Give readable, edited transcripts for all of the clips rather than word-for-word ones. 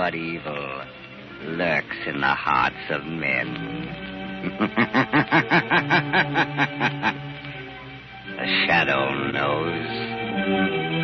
but evil lurks in the hearts of men. The shadow knows.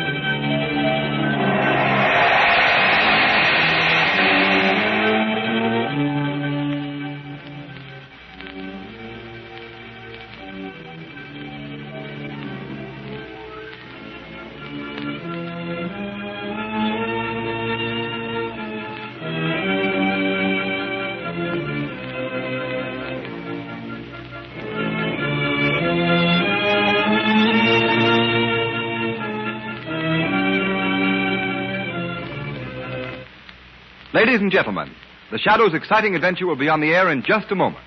Ladies and gentlemen, the Shadow's exciting adventure will be on the air in just a moment.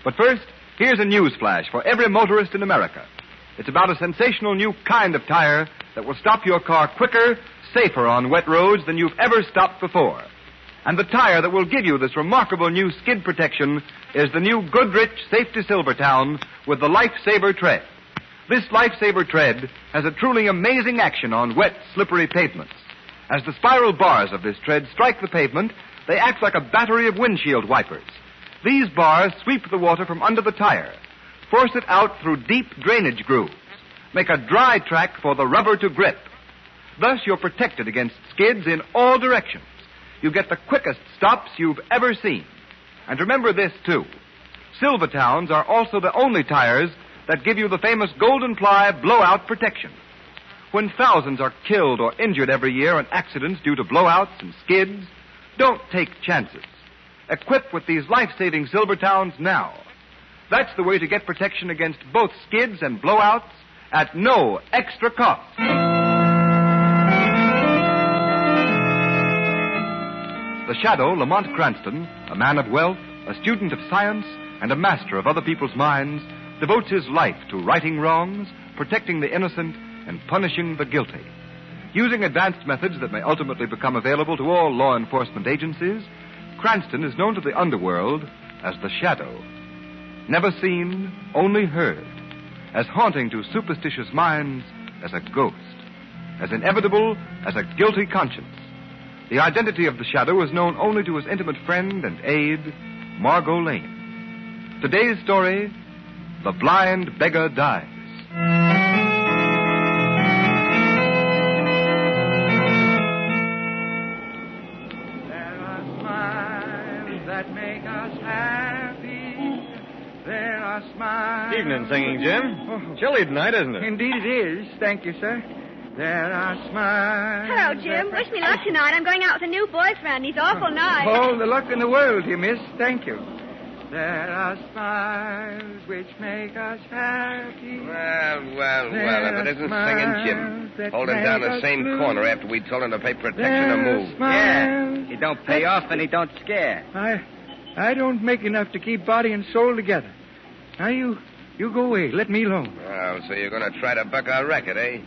But first, here's a news flash for every motorist in America. It's about a sensational new kind of tire that will stop your car quicker, safer on wet roads than you've ever stopped before. And the tire that will give you this remarkable new skid protection is the new Goodrich Safety Silvertown with the Lifesaver Tread. This Lifesaver Tread has a truly amazing action on wet, slippery pavements. As the spiral bars of this tread strike the pavement, they act like a battery of windshield wipers. These bars sweep the water from under the tire, force it out through deep drainage grooves, make a dry track for the rubber to grip. Thus, you're protected against skids in all directions. You get the quickest stops you've ever seen. And remember this, too. Silvertowns are also the only tires that give you the famous Golden Ply blowout protection. When thousands are killed or injured every year in accidents due to blowouts and skids, don't take chances. Equip with these life-saving Silvertowns now. That's the way to get protection against both skids and blowouts at no extra cost. The Shadow, Lamont Cranston, a man of wealth, a student of science, and a master of other people's minds, devotes his life to righting wrongs, protecting the innocent, and punishing the guilty. Using advanced methods that may ultimately become available to all law enforcement agencies, Cranston is known to the underworld as the Shadow. Never seen, only heard. As haunting to superstitious minds as a ghost. As inevitable as a guilty conscience. The identity of the Shadow is known only to his intimate friend and aide, Margot Lane. Today's story, The Blind Beggar Dies. That make us happy. There are smiles. Evening, Singing Jim. Oh. Chilly tonight, isn't it? Indeed it is. Thank you, sir. There are smiles. Hello, Jim. Wish me luck tonight. I'm going out with a new boyfriend. He's awful nice. All the luck in the world, you miss. Thank you. There are smiles which make us happy. Well, if it isn't Singing Jim. Holding down the same corner after we told him to pay protection or move. Yeah, he don't pay off and he don't scare. I don't make enough to keep body and soul together. Now, you go away. Let me alone. Oh, so you're going to try to buck our record, eh?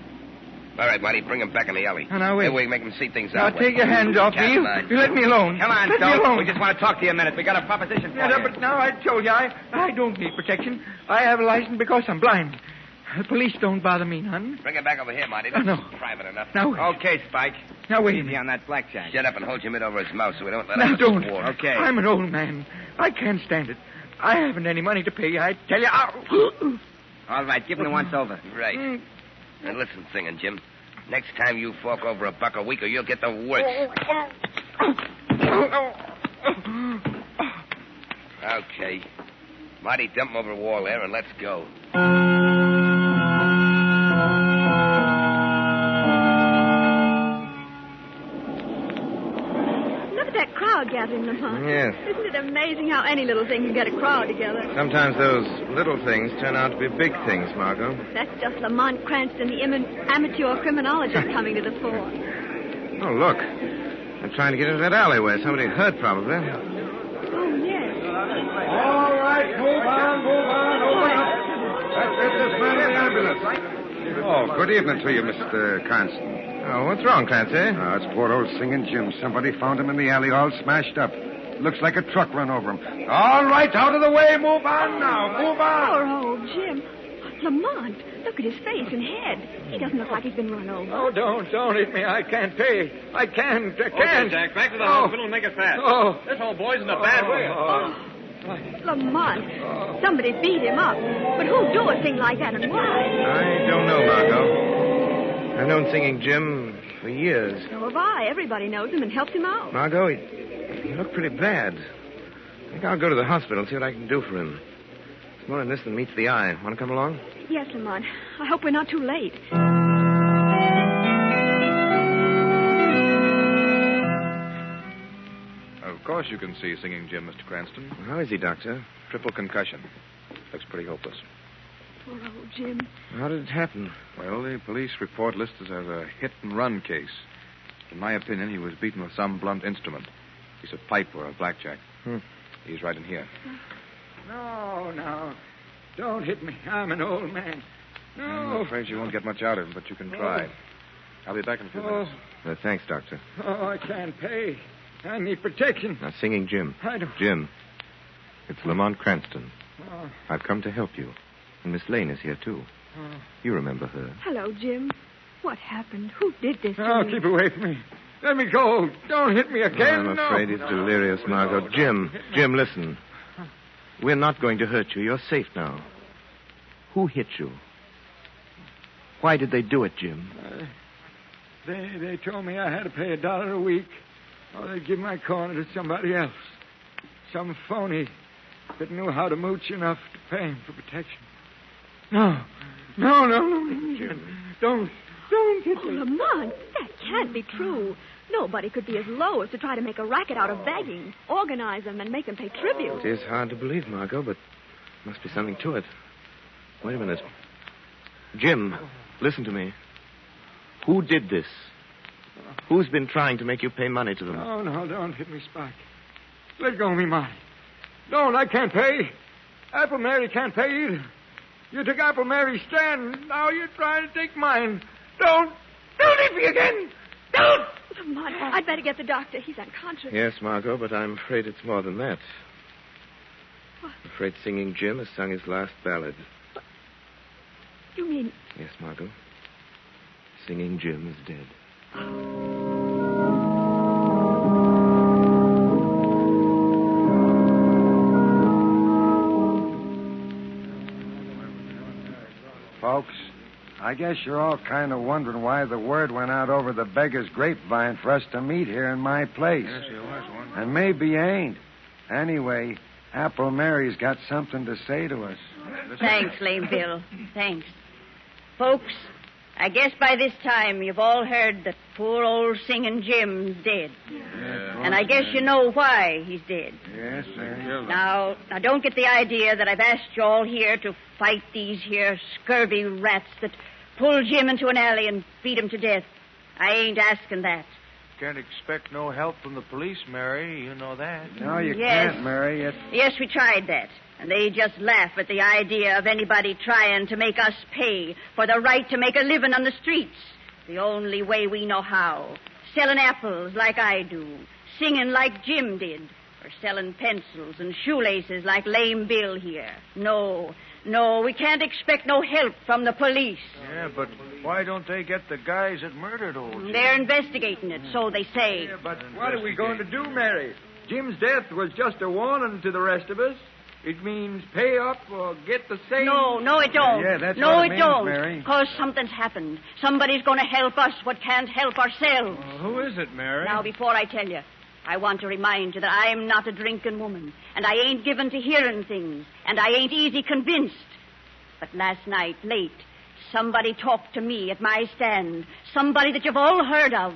All right, Marty, bring him back in the alley. Now, wait. That way we make him see things Now, out. take your hands off me. You let me alone. Come on, let me Dope. alone. We just want to talk to you a minute. We got a proposition for Yeah, you. but now I told you, I don't need protection. I have a license because I'm blind. The police don't bother me none. Bring him back over here, Marty. Oh, no. This is private enough. Now, wait. Okay, Spike. Now, wait a Easy minute. on that blackjack. Shut up and hold your mitt over his mouth so we don't let Now, out don't. a swore. Okay. I'm an old man. I can't stand it. I haven't any money to pay. I tell you. All right, give him the once over. Right. And listen, Singing Jim. Next time you fork over a buck a week or you'll get the worst. Okay. Marty, dump him over the wall there and let's go. Look at that crowd gathering, Lamont. Yes. Isn't it amazing how any little thing can get a crowd together? Sometimes those little things turn out to be big things, Margot. That's just Lamont Cranston, the amateur criminologist, coming to the fore. Oh, look. They're trying to get into that alleyway. Somebody heard, probably. Oh, yes. All right, move on. That's this man in the ambulance. Oh, good evening to you, Mr. Cranston. Oh, what's wrong, Clancy? It's poor old Singing Jim. Somebody found him in the alley all smashed up. Looks like a truck run over him. All right, out of the way. Move on now. Move on. Poor old Jim. Lamont, look at his face and head. He doesn't look like he's been run over. Oh, don't hit me. I can't pay. I can't. Okay, Jack, back to the hospital and make it fast. Oh. This old boy's in a bad way. Lamont, somebody beat him up. But who'd do a thing like that and why? I don't know, Margot. I've known Singing Jim for years. So have I. Everybody knows him and helps him out. Margot, he looked pretty bad. I think I'll go to the hospital and see what I can do for him. It's more in this than meets the eye. Want to come along? Yes, Lamont. I hope we're not too late. Of course you can see Singing Jim, Mr. Cranston. How is he, Doctor? Triple concussion. Looks pretty hopeless. Poor old Jim. How did it happen? Well, the police report lists it as a hit-and-run case. In my opinion, he was beaten with some blunt instrument. A piece of pipe or a blackjack. He's right in here. No. Don't hit me. I'm an old man. No. I'm afraid you won't get much out of him, but you can try. I'll be back in a few minutes. Thanks, Doctor. Oh, I can't pay. I need protection. Now, Singing Jim. I don't... Jim, it's Lamont Cranston. Oh. I've come to help you. And Miss Lane is here, too. You remember her. Hello, Jim. What happened? Who did this to Oh, you? keep away from me. Let me go. Don't hit me again. I'm afraid he's delirious, Margot. Jim, listen. We're not going to hurt you. You're safe now. Who hit you? Why did they do it, Jim? They told me I had to pay $1 a week, or they'd give my corner to somebody else. Some phony that knew how to mooch enough to pay him for protection. No. Jim. Don't hit me. Lamont, that can't be true. Nobody could be as low as to try to make a racket out of begging, organize them, and make them pay tribute. It is hard to believe, Margot, but must be something to it. Wait a minute. Jim, listen to me. Who did this? Who's been trying to make you pay money to them? No, don't hit me, Spike. Let go of me, money. Don't, I can't pay. Apple Mary can't pay either. You took Apple Mary's stand. Now you're trying to take mine. Don't hit me again. Don't! Lamont, I'd better get the doctor. He's unconscious. Yes, Margot, but I'm afraid it's more than that. What? I'm afraid Singing Jim has sung his last ballad. You mean... Yes, Margot. Singing Jim is dead. Folks, I guess you're all kind of wondering why the word went out over the beggar's grapevine for us to meet here in my place. Yes, there was one. And maybe you ain't. Anyway, Apple Mary's got something to say to us. Thanks, Lame Bill. Thanks. Folks, I guess by this time you've all heard that poor old Singing Jim's dead. Yeah. And I guess you know why he's dead. Yes, sir. Now, don't get the idea that I've asked you all here to fight these here scurvy rats that pull Jim into an alley and beat him to death. I ain't asking that. Can't expect no help from the police, Mary. You know that. No, you Yes. can't, Mary. Yes, we tried that. And they just laugh at the idea of anybody trying to make us pay for the right to make a living on the streets. The only way we know how. Selling apples like I do. Singing like Jim did. Or selling pencils and shoelaces like Lame Bill here. No, we can't expect no help from the police. Yeah, but why don't they get the guys that murdered old Jim? They're investigating it, so they say. Yeah, but what are we going to do, Mary? Jim's death was just a warning to the rest of us. It means pay up or get the same... No, it don't. Yeah, that's no, what it it means, don't. Mary. Because something's happened. Somebody's going to help us what can't help ourselves. Who is it, Mary? Now, before I tell you, I want to remind you that I'm not a drinking woman, and I ain't given to hearing things, and I ain't easy convinced. But last night, late, somebody talked to me at my stand. Somebody that you've all heard of.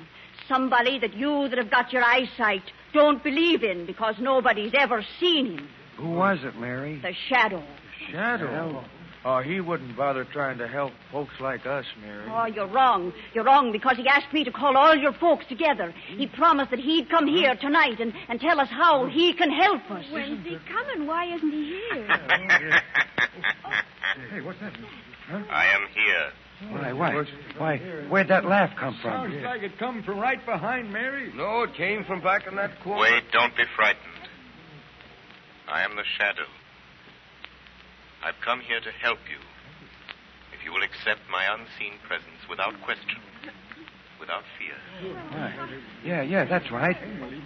Somebody that you that have got your eyesight don't believe in because nobody's ever seen him. Who was it, Mary? The Shadow. Shadow. Oh, he wouldn't bother trying to help folks like us, Mary. Oh, you're wrong. You're wrong because he asked me to call all your folks together. He promised that he'd come here tonight and tell us how he can help us. When's he coming? Why isn't he here? Hey, what's that? I am here. Why, where'd that laugh come from? Sounds like it come from right behind Mary. No, it came from back in that corner. Wait, don't be frightened. I am the Shadow. I've come here to help you. will accept my unseen presence without question, without fear. Yeah, that's right.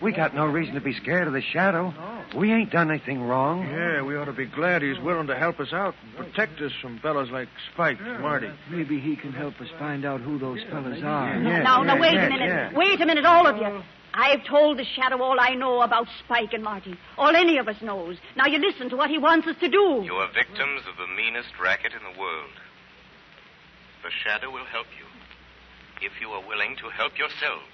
We got no reason to be scared of the shadow. We ain't done anything wrong. Yeah, we ought to be glad he's willing to help us out and protect us from fellas like Spike and Marty. Maybe he can help us find out who those fellas are. Now, wait a minute. yeah. Wait a minute, all of you. I've told the shadow all I know about Spike and Marty. All any of us knows. Now you listen to what he wants us to do. You are victims of the meanest racket in the world. The shadow will help you, if you are willing to help yourselves.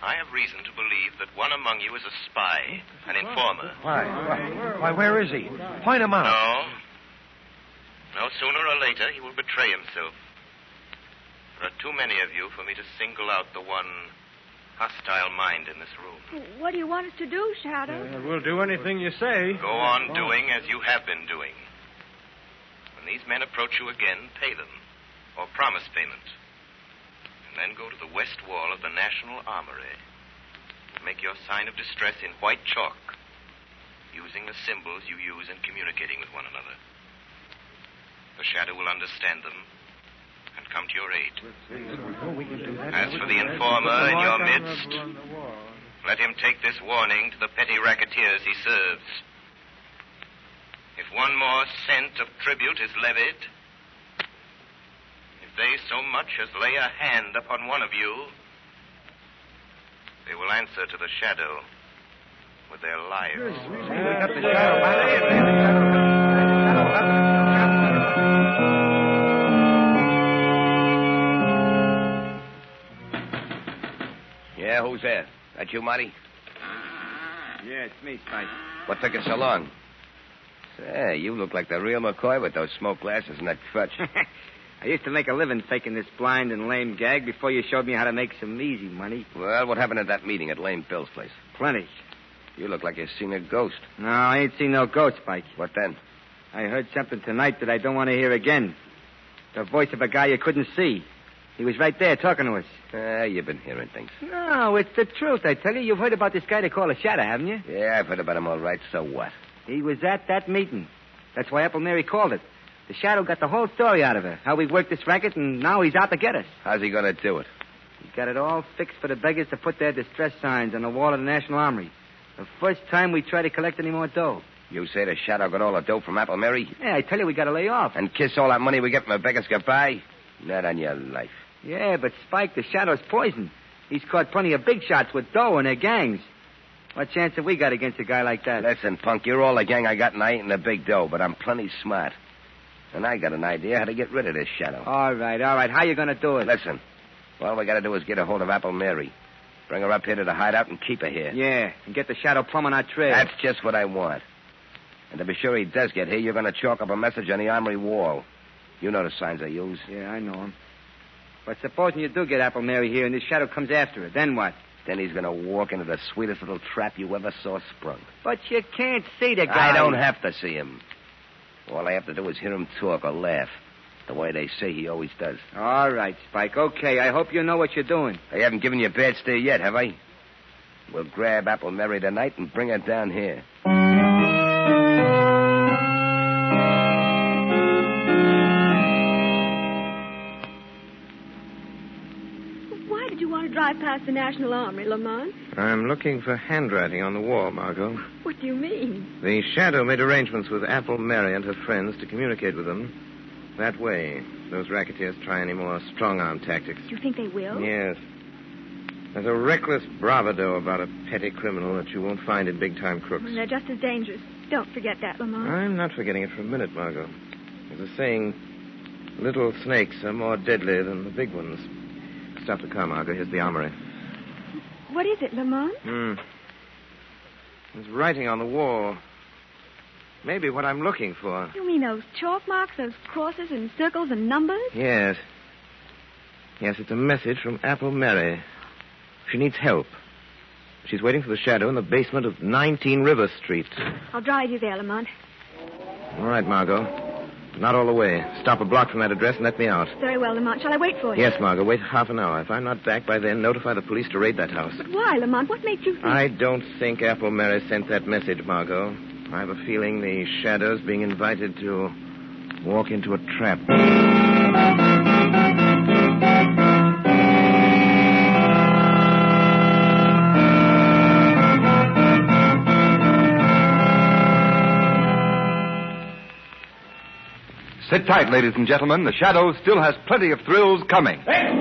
I have reason to believe that one among you is a spy, an informer. Why, where is he? Point him out. No, sooner or later he will betray himself. There are too many of you for me to single out the one hostile mind in this room. What do you want us to do, Shadow? We'll do anything you say. Go on doing as you have been doing. When these men approach you again, pay them, or promise payment. And then go to the west wall of the National Armory and make your sign of distress in white chalk, using the symbols you use in communicating with one another. The shadow will understand them and come to your aid. As for the informer in your midst, let him take this warning to the petty racketeers he serves. If one more cent of tribute is levied, if they so much as lay a hand upon one of you, they will answer to the shadow with their lives. We got the shadow back. Yeah, who's there? That you, Marty? Yeah, it's me, Spike. What took you so long? Say, you look like the real McCoy with those smoke glasses and that crutch. I used to make a living faking this blind and lame gag before you showed me how to make some easy money. Well, what happened at that meeting at Lame Bill's place? Plenty. You look like you've seen a ghost. No, I ain't seen no ghost, Spike. What then? I heard something tonight that I don't want to hear again. The voice of a guy you couldn't see. He was right there talking to us. You've been hearing things. No, it's the truth, I tell you. You've heard about this guy they call a shadow, haven't you? Yeah, I've heard about him all right. So what? He was at that meeting. That's why Apple Mary called it. The shadow got the whole story out of her. How we worked this racket, and now he's out to get us. How's he going to do it? He got it all fixed for the beggars to put their distress signs on the wall of the National Armory. The first time we try to collect any more dough. You say the shadow got all the dough from Apple Mary? Yeah, I tell you, we got to lay off. And kiss all that money we get from the beggars goodbye? Not on your life. Yeah, but Spike, the shadow's poison. He's caught plenty of big shots with dough and their gangs. What chance have we got against a guy like that? Listen, punk, you're all the gang I got, and I ain't in the big dough, but I'm plenty smart. And I got an idea how to get rid of this shadow. All right. How you going to do it? Listen, all we got to do is get a hold of Apple Mary. Bring her up here to the hideout and keep her here. Yeah, and get the shadow plumb on our trail. That's just what I want. And to be sure he does get here, you're going to chalk up a message on the armory wall. You know the signs I use. Yeah, I know them. But supposing you do get Apple Mary here and this shadow comes after her, then what? Then he's going to walk into the sweetest little trap you ever saw sprung. But you can't see the guy. I don't have to see him. All I have to do is hear him talk or laugh, the way they say he always does. All right, Spike. Okay, I hope you know what you're doing. I haven't given you a bad steer yet, have I? We'll grab Apple Mary tonight and bring her down here. Why did you want to drive past the National Armory, Lamont? I'm looking for handwriting on the wall, Margot. What do you mean? The shadow made arrangements with Apple Mary and her friends to communicate with them. That way, those racketeers try any more strong-arm tactics. You think they will? Yes. There's a reckless bravado about a petty criminal that you won't find in big-time crooks. Well, they're just as dangerous. Don't forget that, Lamont. I'm not forgetting it for a minute, Margot. There's a saying, little snakes are more deadly than the big ones. Stop the car, Margot. Here's the armory. What is it, Lamont? There's writing on the wall. Maybe what I'm looking for. You mean those chalk marks, those crosses and circles and numbers? Yes. Yes, it's a message from Apple Mary. She needs help. She's waiting for the shadow in the basement of 19 River Street. I'll drive you there, Lamont. All right, Margot. Not all the way. Stop a block from that address and let me out. Very well, Lamont. Shall I wait for you? Yes, Margot. Wait half an hour. If I'm not back by then, notify the police to raid that house. But why, Lamont? What makes you think... I don't think Apple Mary sent that message, Margot. I have a feeling the shadow's being invited to walk into a trap. Sit tight, ladies and gentlemen. The Shadow still has plenty of thrills coming. Extreme!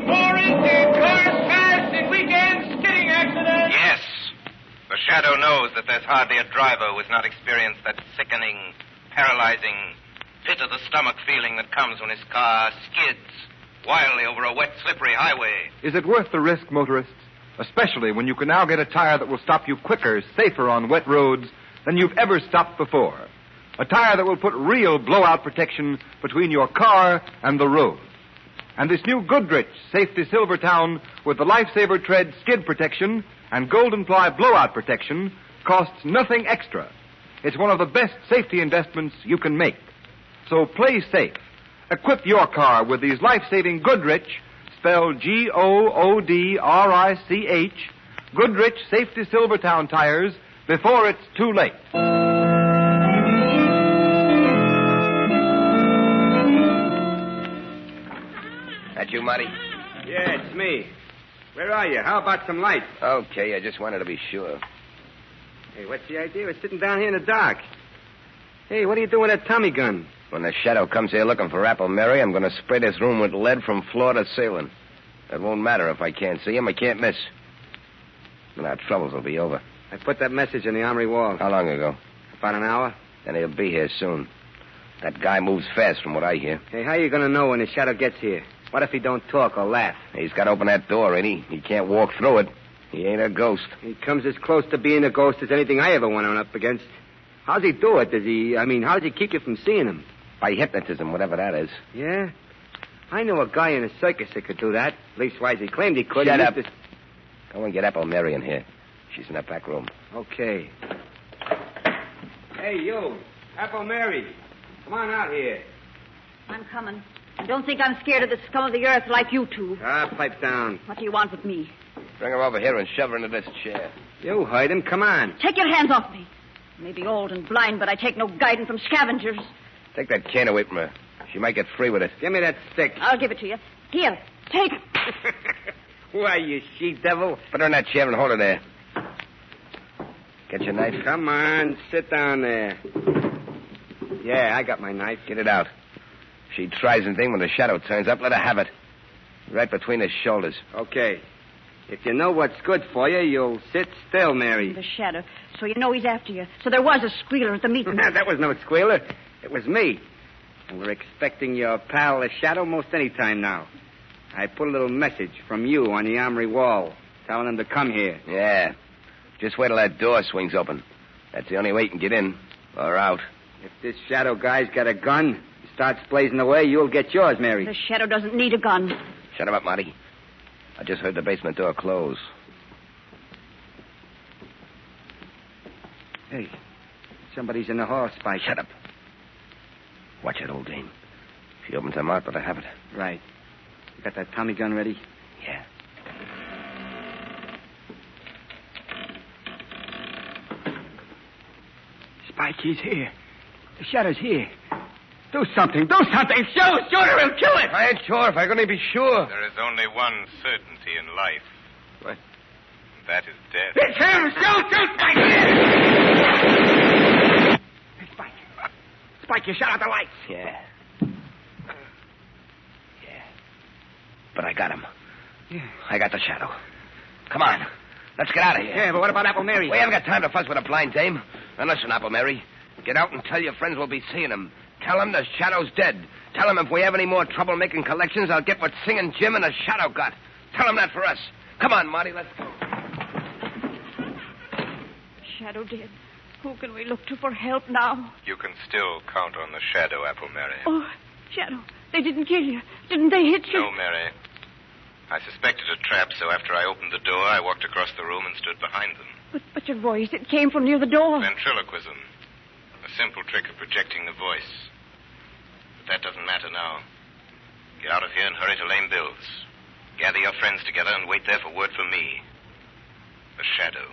Pouring cars fast in weekend skidding accident! Yes. The Shadow knows that there's hardly a driver who has not experienced that sickening, paralyzing, pit-of-the-stomach feeling that comes when his car skids wildly over a wet, slippery highway. Is it worth the risk, motorists? Especially when you can now get a tire that will stop you quicker, safer on wet roads than you've ever stopped before. A tire that will put real blowout protection between your car and the road. And this new Goodrich Safety Silvertown with the Lifesaver Tread skid protection and Golden Ply blowout protection costs nothing extra. It's one of the best safety investments you can make. So play safe. Equip your car with these life-saving Goodrich, spelled Goodrich, Goodrich Safety Silvertown tires before it's too late. That you, Marty? Yeah, it's me. Where are you? How about some light? Okay, I just wanted to be sure. Hey, what's the idea? We're sitting down here in the dark. Hey, what are you doing with that Tommy gun? When the Shadow comes here looking for Apple Mary, I'm going to spray this room with lead from floor to ceiling. It won't matter if I can't see him. I can't miss. Then our troubles will be over. I put that message on the armory wall. How long ago? About an hour. Then he'll be here soon. That guy moves fast from what I hear. Hey, how are you going to know when the Shadow gets here? What if he don't talk or laugh? He's got to open that door, ain't he? He can't walk through it. He ain't a ghost. He comes as close to being a ghost as anything I ever went on up against. How's he do it? How does he keep you from seeing him? By hypnotism, whatever that is. Yeah? I know a guy in a circus that could do that. Leastwise, he claimed he could. Shut up. Go and get Apple Mary in here. She's in that back room. Okay. Hey, you. Apple Mary. Come on out here. I'm coming. I don't think I'm scared of the scum of the earth like you two. Pipe down. What do you want with me? Bring her over here and shove her into this chair. You heard him. Come on. Take your hands off me. I may be old and blind, but I take no guidance from scavengers. Take that can away from her. She might get free with it. Give me that stick. I'll give it to you. Here, take it. Why, you she-devil. Put her in that chair and hold her there. Get your knife? Come on, sit down there. Yeah, I got my knife. Get it out. If she tries anything when the Shadow turns up, let her have it. Right between his shoulders. Okay. If you know what's good for you, you'll sit still, Mary. The Shadow. So you know he's after you. So there was a squealer at the meeting. That was no squealer. It was me. And we're expecting your pal, the Shadow, most any time now. I put a little message from you on the armory wall, telling him to come here. Yeah. Just wait till that door swings open. That's the only way you can get in or out. If this Shadow guy's got a gun, he starts blazing away, you'll get yours, Mary. The Shadow doesn't need a gun. Shut him up, Marty. I just heard the basement door close. Hey, somebody's in the hall, Spike. Shut up. Watch it, old dame. If she opens her mouth, let her have it. Right. You got that Tommy gun ready? Yeah. Spike, he's here. The Shadow's here. Do something. Do something. Shoot her. He'll kill it. I ain't sure if I'm going to be sure. There is only one certainty in life. What? That is death. It's him. Shoot, Spike. Hey, Spike. Spike, you shut out the lights. Yeah. But I got him. Yeah. I got the Shadow. Come on. Let's get out of here. Yeah, but what about Apple Mary? We haven't got time to fuss with a blind dame. Now listen, Apple Mary. Get out and tell your friends we'll be seeing him. Tell them the Shadow's dead. Tell them if we have any more trouble making collections, I'll get what Singing Jim and the Shadow got. Tell them that for us. Come on, Marty, let's go. Shadow dead. Who can we look to for help now? You can still count on the Shadow, Apple Mary. Oh, Shadow, they didn't kill you. Didn't they hit you? No, Mary. I suspected a trap, so after I opened the door, I walked across the room and stood behind them. But your voice, it came from near the door. Ventriloquism. A simple trick of projecting the voice. But that doesn't matter now. Get out of here and hurry to Lame Bill's. Gather your friends together and wait there for word from me. The Shadow.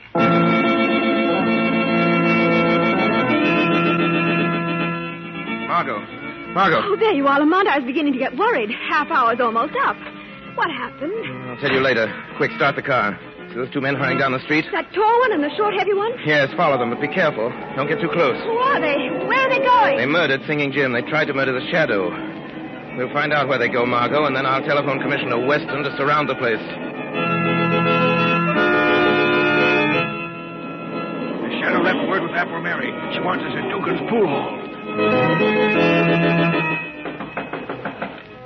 Margot. Margot. Oh, there you are, Lamont. I was beginning to get worried. Half hour's almost up. What happened? I'll tell you later. Quick, start the car. See those two men hurrying down the street? That tall one and the short, heavy one? Yes, follow them, but be careful. Don't get too close. Who are they? Where are they going? They murdered Singing Jim. They tried to murder the Shadow. We'll find out where they go, Margot, and then I'll telephone Commissioner Weston to surround the place. The Shadow left word with Apple Mary. She wants us at Dugan's pool hall.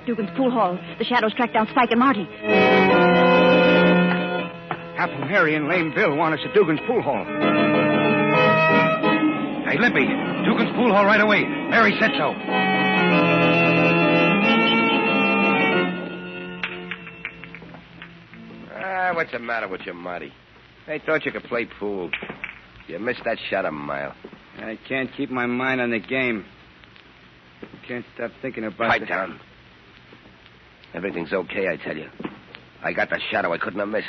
Dugan's pool hall. The Shadows tracked down Spike and Marty. Apple Mary and Lame Bill want us at Dugan's pool hall. Hey, Limpy, Dugan's pool hall right away. Mary said so. What's the matter with you, Marty? I thought you could play pool. You missed that shot a mile. I can't keep my mind on the game. I can't stop thinking about Pipe down. Everything's okay, I tell you. I got the Shadow I couldn't have missed.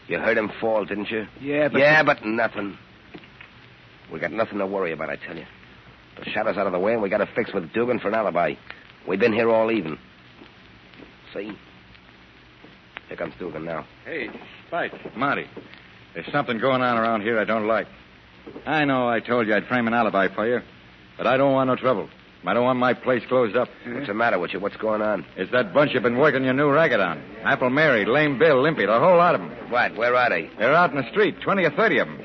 You heard him fall, didn't you? Yeah, but... Yeah, but nothing. We got nothing to worry about, I tell you. The Shadow's out of the way, and we got to fix with Dugan for an alibi. We've been here all evening. See? Here comes Dugan now. Hey, Spike. Marty, there's something going on around here I don't like. I know I told you I'd frame an alibi for you, but I don't want no trouble. I don't want my place closed up. What's the matter with you? What's going on? It's that bunch you've been working your new racket on. Apple Mary, Lame Bill, Limpy, the whole lot of them. What? Where are they? They're out in the street, 20 or 30 of them.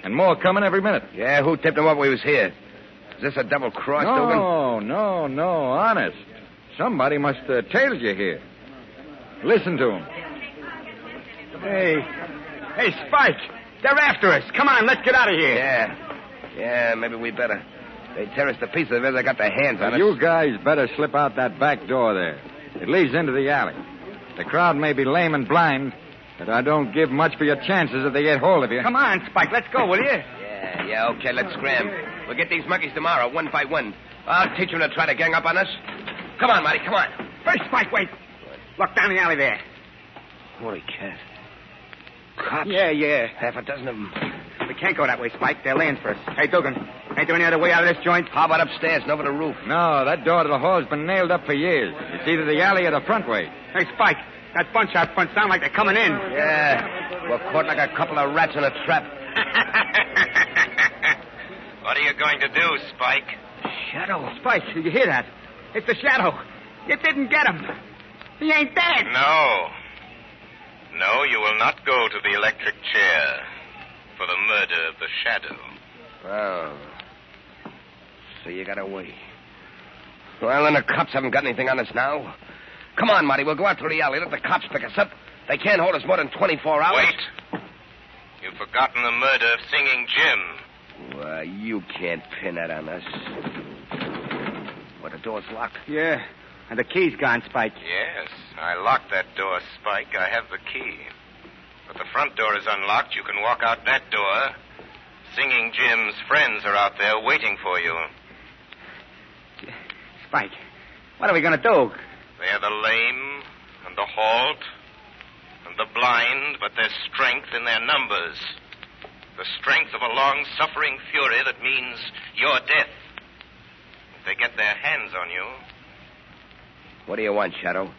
And more coming every minute. Yeah, who tipped them up we was here? Is this a double cross, Dugan? No, honest. Somebody must have tailed you here. Listen to him. Hey, Spike. They're after us. Come on, let's get out of here. Yeah, maybe we better. They tear us to pieces if they got their hands on us. You guys better slip out that back door there. It leads into the alley. The crowd may be lame and blind, but I don't give much for your chances if they get hold of you. Come on, Spike, let's go, will you? Yeah, okay, let's scram. We'll get these monkeys tomorrow, one by one. I'll teach them to try to gang up on us. Come on, Marty, come on. First, Spike, wait. Look down the alley there. Holy cat. Cops? Yeah. Half a dozen of them. We can't go that way, Spike. They're laying for us. Hey, Dugan, ain't there any other way out of this joint? How about upstairs and over the roof? No, that door to the hall's been nailed up for years. It's either the alley or the front way. Hey, Spike, that bunch out front sound like they're coming in. Yeah, we're caught like a couple of rats in a trap. What are you going to do, Spike? Shadow. Spike, did you hear that? It's the Shadow. You didn't get him. He ain't dead. No, you will not go to the electric chair for the murder of the Shadow. Oh. So you got away. Well, then the cops haven't got anything on us now. Come on, Marty, we'll go out through the alley. Let the cops pick us up. They can't hold us more than 24 hours. Wait. You've forgotten the murder of Singing Jim. Well, you can't pin that on us. What, the door's locked? Yeah, and the key's gone, Spike. Yes, I locked that door, Spike. I have the key. But the front door is unlocked. You can walk out that door. Singing Jim's friends are out there waiting for you. Spike, what are we going to do? They're the lame and the halt and the blind, but there's strength in their numbers. The strength of a long-suffering fury that means your death. If they get their hands on you... What do you want, Shadow?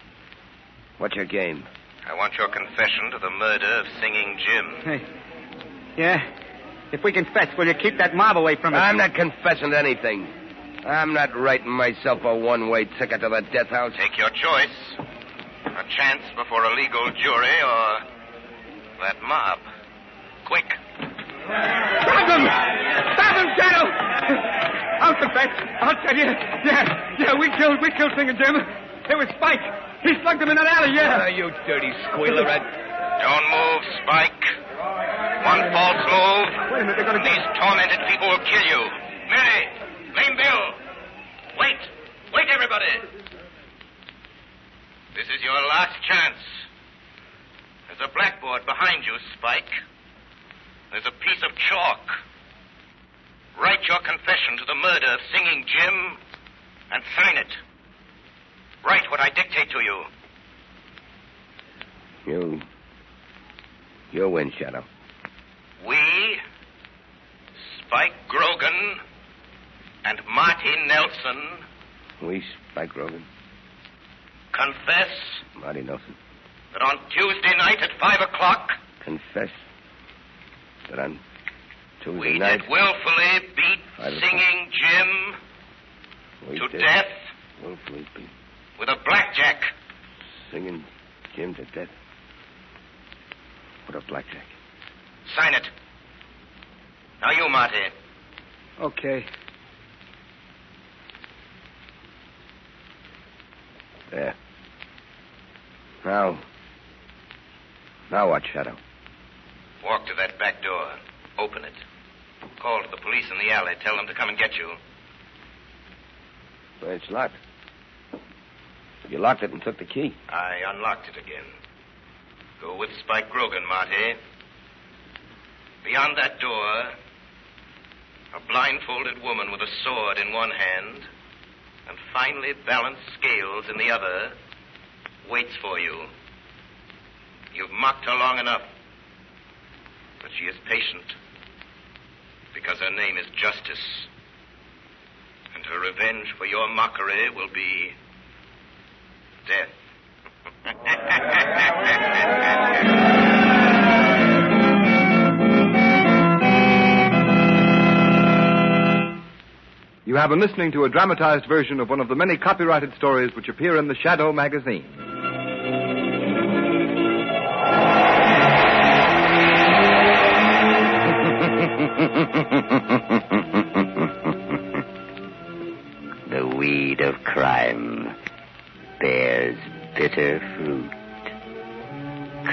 What's your game? I want your confession to the murder of Singing Jim. Hey. Yeah? If we confess, will you keep that mob away from us? I'm not confessing to anything. I'm not writing myself a one-way ticket to the death house. Take your choice. A chance before a legal jury or that mob. Quick. Stop him! Stop him, Shadow! I'll confess. I'll tell you. Yeah, we killed Singing Jim. It was Spike. He slugged him in that alley, yeah. You dirty squealer. Don't move, Spike. One false move. Wait a minute, they're going to These tormented people will kill you. Mary, Lame Bill. Wait, everybody. This is your last chance. There's a blackboard behind you, Spike. There's a piece of chalk. Write your confession to the murder of Singing Jim and sign it. Write what I dictate to you. You win, Shadow. We, Spike Grogan, and Marty Nelson We, Spike Rogan. confess Marty Nelson. that on Tuesday night at 5 o'clock Confess that on Tuesday we night... did willfully beat 5 o'clock. Singing Jim we to did death willfully beat with a blackjack. Singing Jim to death. What a blackjack. Sign it. Now you, Marty. Okay. There. Now what, Shadow? Walk to that back door. Open it. Call to the police in the alley. Tell them to come and get you. Well, it's locked. You locked it and took the key. I unlocked it again. Go with Spike Grogan, Marty. Beyond that door, a blindfolded woman with a sword in one hand and finely balanced scales in the other waits for you. You've mocked her long enough, but she is patient because her name is Justice, and her revenge for your mockery will be death. You have been listening to a dramatized version of one of the many copyrighted stories which appear in the Shadow magazine. The weed of crime bears bitter fruit.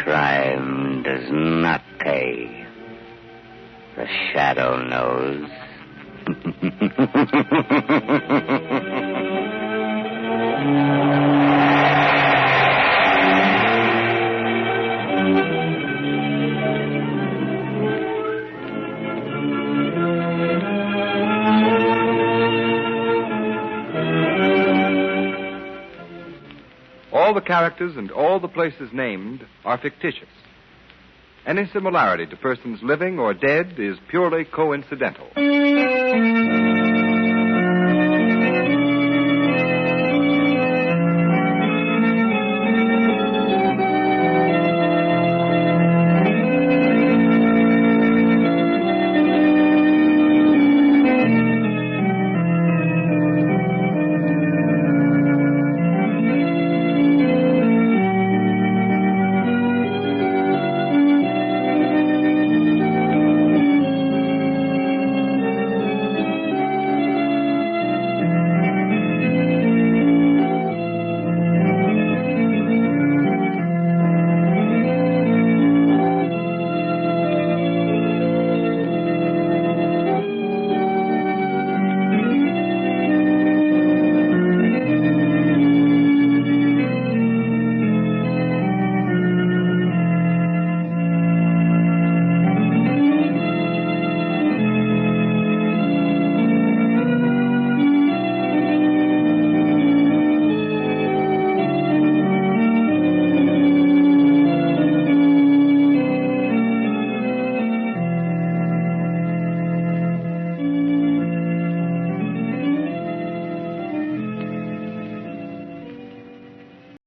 Crime does not pay. The Shadow knows. All the characters and all the places named are fictitious. Any similarity to persons living or dead is purely coincidental.